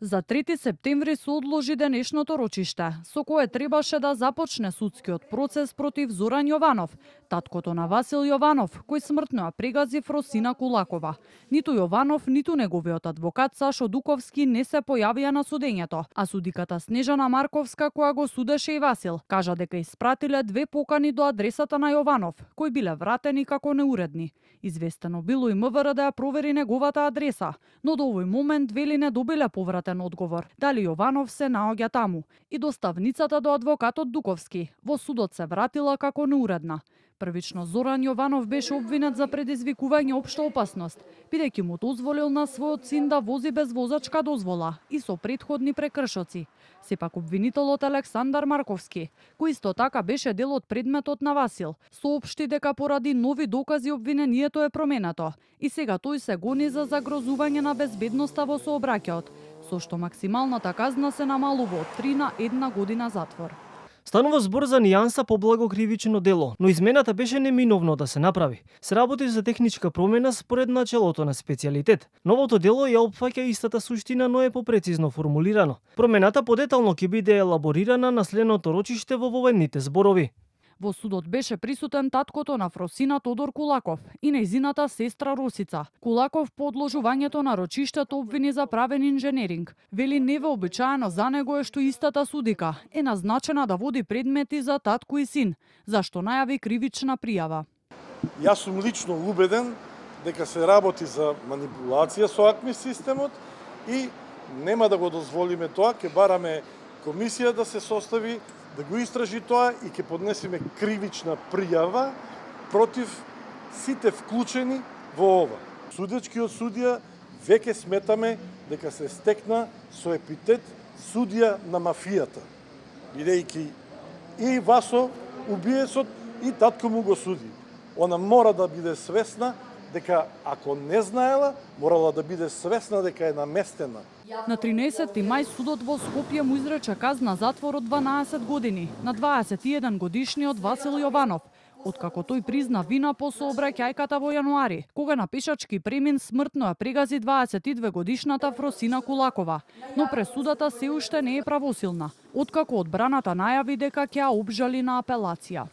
За 3 септември се одложи денешното рочиште, со кое требаше да започне судскиот процес против Зоран Јованов, таткото на Васил Јованов, кој смртно ја прегази Фросина Кулакова. Ниту Јованов, ниту неговиот адвокат Сашо Дуковски не се појавија на судењето, а судиката Снежана Марковска, која го судеше и Васил, кажа дека испратиле 2 покани до адресата на Јованов, кои биле вратени како неуредни. Известено било и МВР да ја провери неговата адреса, но до овој момент вели не добиле повратен одговор дали Јованов се наоѓа таму. И доставницата до адвокатот Дуковски во судот се вратила како неуредна. Првично Зоран Јованов беше обвинет за предизвикување општа опасност, бидејќи му дозволил на својот син да вози без возачка дозвола и со претходни прекршоци. Сепак обвинителот Александар Марковски, кој исто така беше дел од предметот на Васил, соопшти дека поради нови докази обвинението е променето и сега тој се гони за загрозување на безбедноста во сообраќајот, со што максималната казна се намалува од 3 на 1 година затвор. Станува збор за нијанса поблаго кривично дело, но измената беше неминовно да се направи. Се работи за техничка промена според начелото на специјалитет. Новото дело ја опфаќа истата суштина, но е попрецизно формулирано. Промената подетално ќе биде елаборирана на следното рочиште во воведните зборови. Во судот беше присутен таткото на Фросина Тодор Кулаков и нејзината сестра Росица. Кулаков по одложувањето на рочиштето обвини за правен инженеринг. Вели невообичаено за него е што истата судика е назначена да води предмети за татко и син, зашто најави кривична пријава. Јас сум лично убеден дека се работи за манипулација со АКМИ системот и нема да го дозволиме тоа, ќе бараме комисија да се состави, да го истражи тоа и ќе поднесеме кривична пријава против сите вклучени во ова. Судечкиот судија веќе сметаме дека се стекна со епитет судија на мафијата, бидејќи и Васо, убиецот, и татко му го суди. Она мора да биде свесна дека ако не знаела, морала да биде свесна дека е наместена. На 13 мај судот во Скопје му изрече казна затвор од 12 години на 21 годишниот Васил Јованов, откако тој призна вина по сообраќајката во јануари, кога на пешачки премин смртно ја прегази 22 годишната Фросина Кулакова, но пресудата се уште не е правосилна, откако одбраната најави дека ќе ја обжали на апелација.